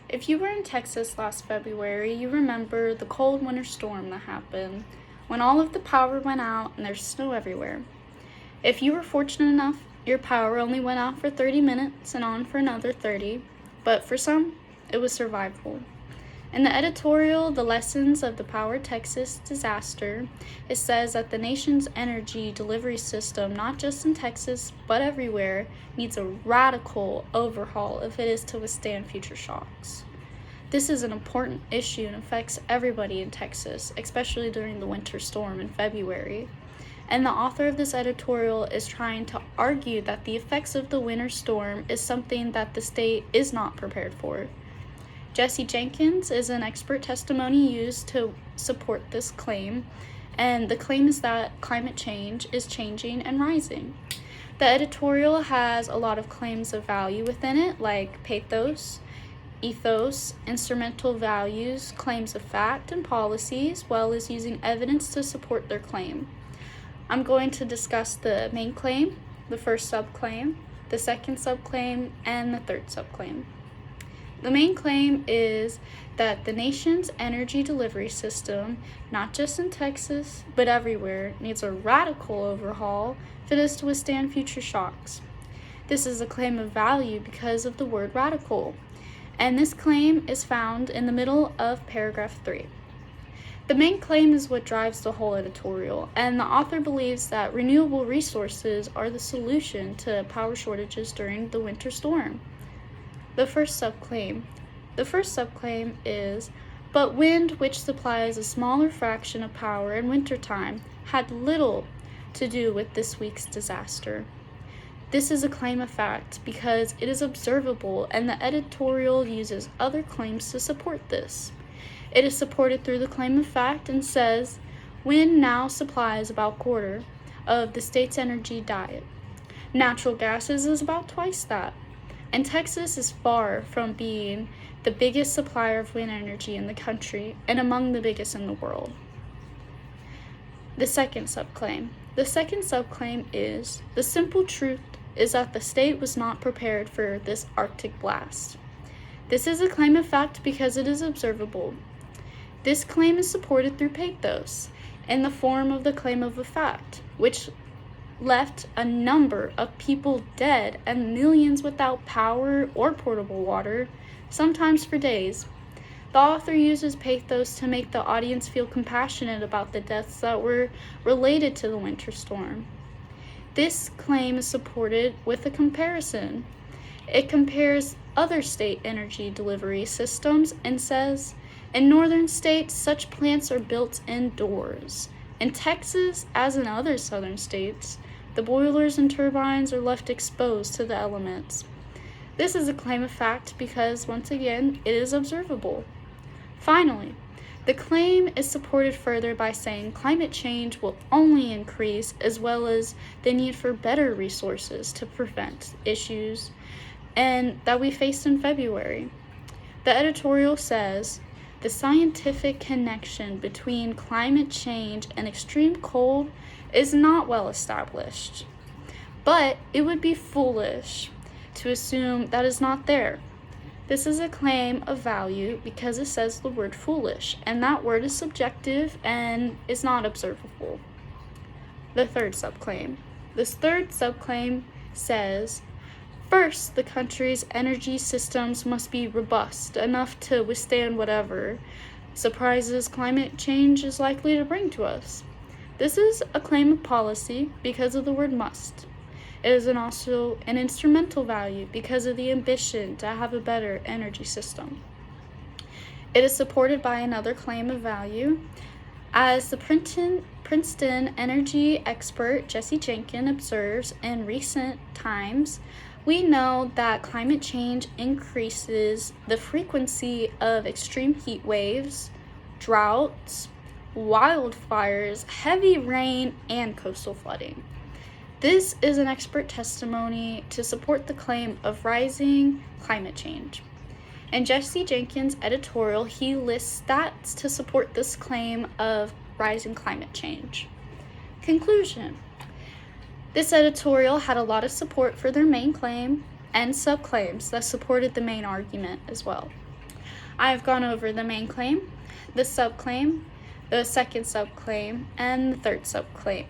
If you were in Texas last February, you remember the cold winter storm that happened when all of the power went out and there's snow everywhere. If you were fortunate enough, your power only went out for 30 minutes and on for another 30, but for some, it was survivable. In the editorial, The Lessons of the Power Texas Disaster, it says that the nation's energy delivery system, not just in Texas, but everywhere, needs a radical overhaul if it is to withstand future shocks. This is an important issue and affects everybody in Texas, especially during the winter storm in February. And the author of this editorial is trying to argue that the effects of the winter storm is something that the state is not prepared for. Jesse Jenkins is an expert testimony used to support this claim, and the claim is that climate change is changing and rising. The editorial has a lot of claims of value within it, like pathos, ethos, instrumental values, claims of fact, and policy, as well as using evidence to support their claim. I'm going to discuss the main claim, the first subclaim, the second subclaim, and the third subclaim. The main claim is that the nation's energy delivery system, not just in Texas, but everywhere, needs a radical overhaul if it is to withstand future shocks. This is a claim of value because of the word radical, and this claim is found in the middle of paragraph 3. The main claim is what drives the whole editorial, and the author believes that renewable resources are the solution to power shortages during the winter storm. The first subclaim. The first subclaim is, but wind, which supplies a smaller fraction of power in wintertime, had little to do with this week's disaster. This is a claim of fact because it is observable, and the editorial uses other claims to support this. It is supported through the claim of fact and says, wind now supplies about a quarter of the state's energy diet. Natural gases is about twice that. And Texas is far from being the biggest supplier of wind energy in the country and among the biggest in the world. The second subclaim. The second subclaim is, the simple truth is that the state was not prepared for this Arctic blast. This is a claim of fact because it is observable. This claim is supported through pathos in the form of the claim of a fact, which left a number of people dead and millions without power or portable water, sometimes for days. The author uses pathos to make the audience feel compassionate about the deaths that were related to the winter storm. This claim is supported with a comparison. It compares other state energy delivery systems and says, in northern states, such plants are built indoors. In Texas, as in other southern states, the boilers and turbines are left exposed to the elements. This is a claim of fact because, once again, it is observable. Finally, the claim is supported further by saying climate change will only increase, as well as the need for better resources to prevent issues and that we faced in February. The editorial says, the scientific connection between climate change and extreme cold is not well established, but it would be foolish to assume that is not there. This is a claim of value because it says the word foolish, and that word is subjective and is not observable. The third subclaim. This third subclaim says, first, the country's energy systems must be robust enough to withstand whatever surprises climate change is likely to bring to us. This is a claim of policy because of the word must. It is also an instrumental value because of the ambition to have a better energy system. It is supported by another claim of value. As the Princeton energy expert Jesse Jenkins observes, in recent times, we know that climate change increases the frequency of extreme heat waves, droughts, wildfires, heavy rain, and coastal flooding. This is an expert testimony to support the claim of rising climate change. In Jesse Jenkins' editorial, he lists stats to support this claim of rising climate change. Conclusion. This editorial had a lot of support for their main claim and subclaims that supported the main argument as well. I have gone over the main claim, the subclaim, the second subclaim, and the third subclaim.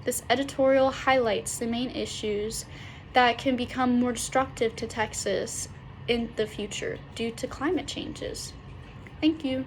This editorial highlights the main issues that can become more destructive to Texas in the future due to climate changes. Thank you.